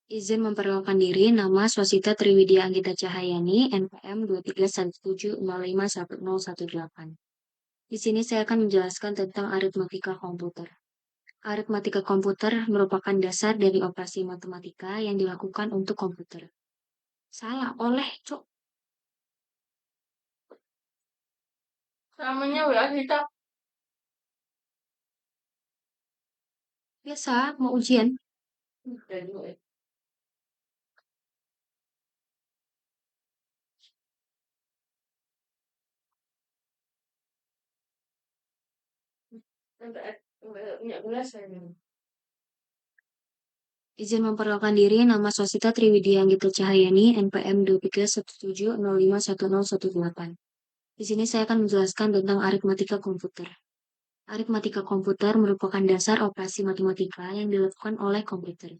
Izin memperkenalkan diri, nama Swastika Triwidya Anggita Cahyani, NPM 2317051018. Di sini saya akan menjelaskan tentang aritmatika komputer. Aritmatika komputer merupakan dasar dari operasi matematika yang dilakukan untuk komputer. Salah, oleh, Cok. Namanya WA kita. Biasa, mau ujian. Izin memperkenalkan diri, nama Swastika Triwidya Anggita Cahyani, NPM 2317051018. Di sini saya akan menjelaskan tentang aritmatika komputer. Aritmatika komputer merupakan dasar operasi matematika yang dilakukan oleh komputer.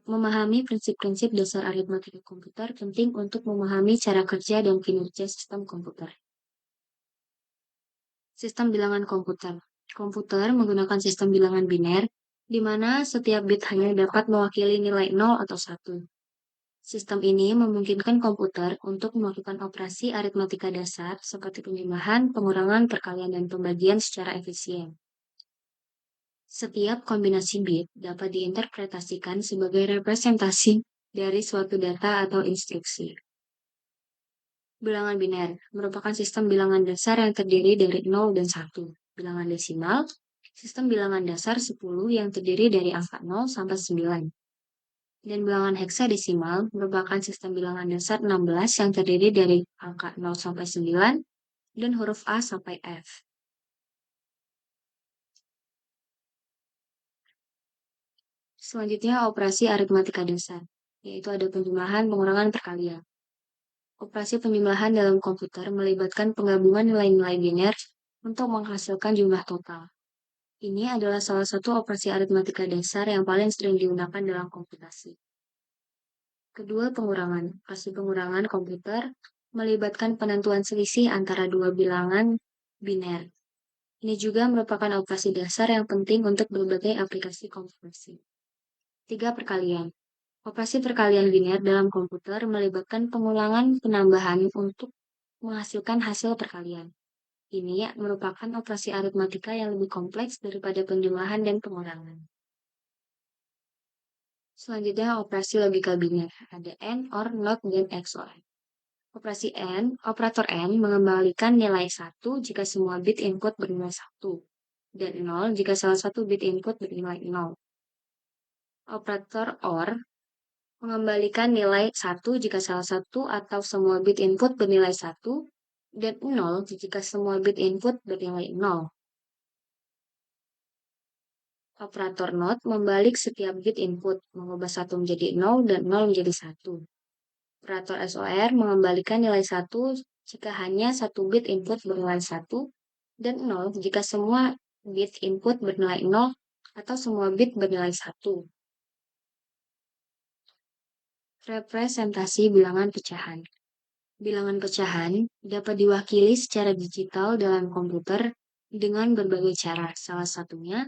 Memahami prinsip-prinsip dasar aritmatika komputer penting untuk memahami cara kerja dan kinerja sistem komputer. Sistem bilangan komputer. Komputer menggunakan sistem bilangan biner, di mana setiap bit hanya dapat mewakili nilai 0 atau 1. Sistem ini memungkinkan komputer untuk melakukan operasi aritmatika dasar seperti penjumlahan, pengurangan, perkalian, dan pembagian secara efisien. Setiap kombinasi bit dapat diinterpretasikan sebagai representasi dari suatu data atau instruksi. Bilangan biner merupakan sistem bilangan dasar yang terdiri dari 0 dan 1. Bilangan desimal, sistem bilangan dasar 10 yang terdiri dari angka 0 sampai 9. Dan bilangan heksadesimal merupakan sistem bilangan dasar 16 yang terdiri dari angka 0 sampai 9 dan huruf A sampai F. Selanjutnya operasi aritmatika dasar, yaitu ada penjumlahan, pengurangan, perkalian. Operasi penjumlahan dalam komputer melibatkan penggabungan nilai-nilai biner untuk menghasilkan jumlah total. Ini adalah salah satu operasi aritmatika dasar yang paling sering digunakan dalam komputasi. Kedua, pengurangan. Operasi pengurangan komputer melibatkan penentuan selisih antara dua bilangan biner. Ini juga merupakan operasi dasar yang penting untuk berbagai aplikasi komputasi. 3. Perkalian. Operasi perkalian biner dalam komputer melibatkan pengulangan penambahan untuk menghasilkan hasil perkalian. Ini merupakan operasi aritmatika yang lebih kompleks daripada penjumlahan dan pengurangan. Selanjutnya operasi logika biner. Ada AND, OR, NOT, dan XOR. Operasi AND, operator AND mengembalikan nilai 1 jika semua bit input bernilai 1, dan 0 jika salah satu bit input bernilai 0. Operator OR mengembalikan nilai 1 jika salah satu atau semua bit input bernilai 1, dan 0 jika semua bit input bernilai 0. Operator NOT membalik setiap bit input, mengubah 1 menjadi 0 dan 0 menjadi 1. Operator SOR mengembalikan nilai 1 jika hanya satu bit input bernilai 1, dan 0 jika semua bit input bernilai 0 atau semua bit bernilai 1. Representasi bilangan pecahan. Bilangan pecahan dapat diwakili secara digital dalam komputer dengan berbagai cara, salah satunya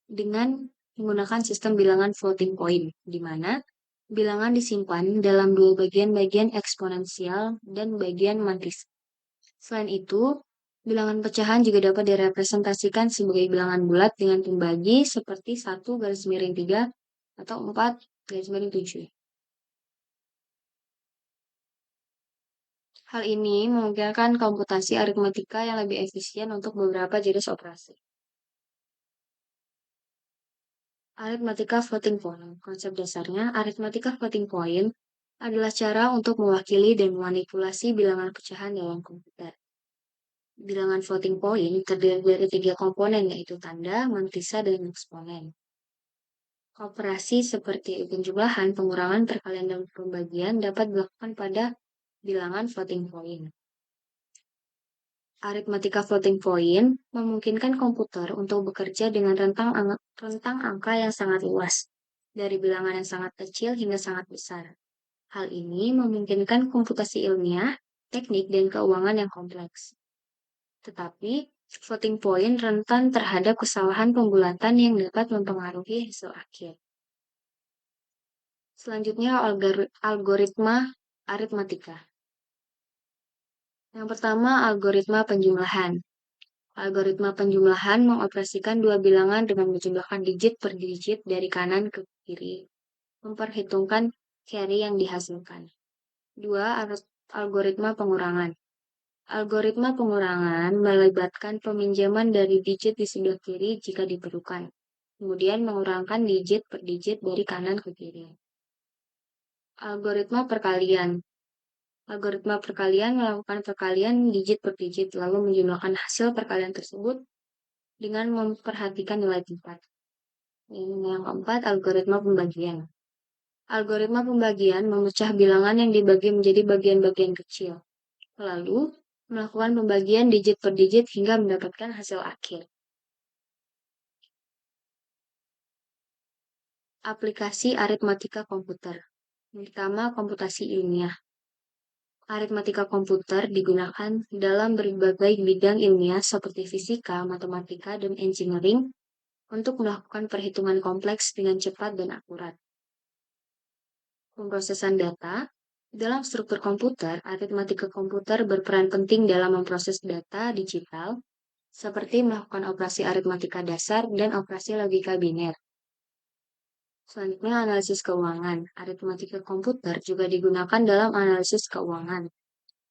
dengan menggunakan sistem bilangan floating point, di mana bilangan disimpan dalam dua bagian-bagian eksponensial dan bagian matris. Selain itu, bilangan pecahan juga dapat direpresentasikan sebagai bilangan bulat dengan pembagi seperti 1/3 atau 4/7. Hal ini memungkinkan komputasi aritmatika yang lebih efisien untuk beberapa jenis operasi. Aritmatika floating point. Konsep dasarnya, aritmatika floating point adalah cara untuk mewakili dan memanipulasi bilangan pecahan dalam komputer. Bilangan floating point terdiri dari 3 komponen, yaitu tanda, matrisa, dan eksponen. Operasi seperti penjumlahan, pengurangan, perkalian, dan pembagian dapat dilakukan pada bilangan floating point. Aritmatika floating point memungkinkan komputer untuk bekerja dengan rentang angka yang sangat luas, dari bilangan yang sangat kecil hingga sangat besar. Hal ini memungkinkan komputasi ilmiah, teknik, dan keuangan yang kompleks. Tetapi, floating point rentan terhadap kesalahan pembulatan yang dapat mempengaruhi hasil akhir. Selanjutnya algoritma aritmatika. Yang pertama, algoritma penjumlahan. Algoritma penjumlahan mengoperasikan dua bilangan dengan menjumlahkan digit per digit dari kanan ke kiri, memperhitungkan carry yang dihasilkan. Dua, algoritma pengurangan. Algoritma pengurangan melibatkan peminjaman dari digit di sebelah kiri jika diperlukan, kemudian mengurangkan digit per digit dari kanan ke kiri. Algoritma perkalian. Algoritma perkalian melakukan perkalian digit per digit, lalu menjumlahkan hasil perkalian tersebut dengan memperhatikan nilai tempat. Yang keempat, algoritma pembagian. Algoritma pembagian memecah bilangan yang dibagi menjadi bagian-bagian kecil, lalu melakukan pembagian digit per digit hingga mendapatkan hasil akhir. Aplikasi aritmatika komputer. Pertama, komputasi ilmiah. Aritmatika komputer digunakan dalam berbagai bidang ilmiah seperti fisika, matematika, dan engineering untuk melakukan perhitungan kompleks dengan cepat dan akurat. Pemrosesan data. Dalam struktur komputer, aritmatika komputer berperan penting dalam memproses data digital, seperti melakukan operasi aritmatika dasar dan operasi logika biner. Selanjutnya, analisis keuangan. Aritmatika komputer juga digunakan dalam analisis keuangan,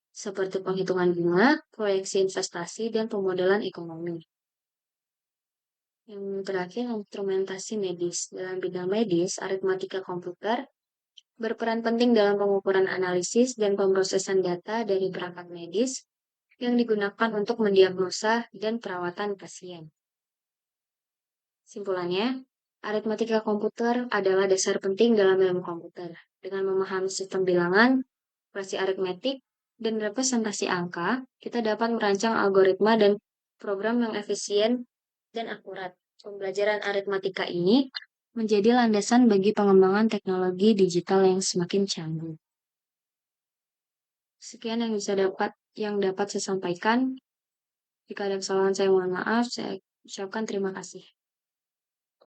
seperti penghitungan bunga, proyeksi investasi, dan pemodelan ekonomi. Yang terakhir, instrumentasi medis. Dalam bidang medis, aritmatika komputer berperan penting dalam pengukuran analisis dan pemrosesan data dari perangkat medis yang digunakan untuk mendiagnosa dan perawatan pasien. Simpulannya, aritmatika komputer adalah dasar penting dalam ilmu komputer. Dengan memahami sistem bilangan, operasi aritmetik, dan representasi angka, kita dapat merancang algoritma dan program yang efisien dan akurat. Pembelajaran aritmatika ini menjadi landasan bagi pengembangan teknologi digital yang semakin canggih. Sekian yang dapat saya sampaikan. Jika ada kesalahan, saya mohon maaf. Saya ucapkan terima kasih.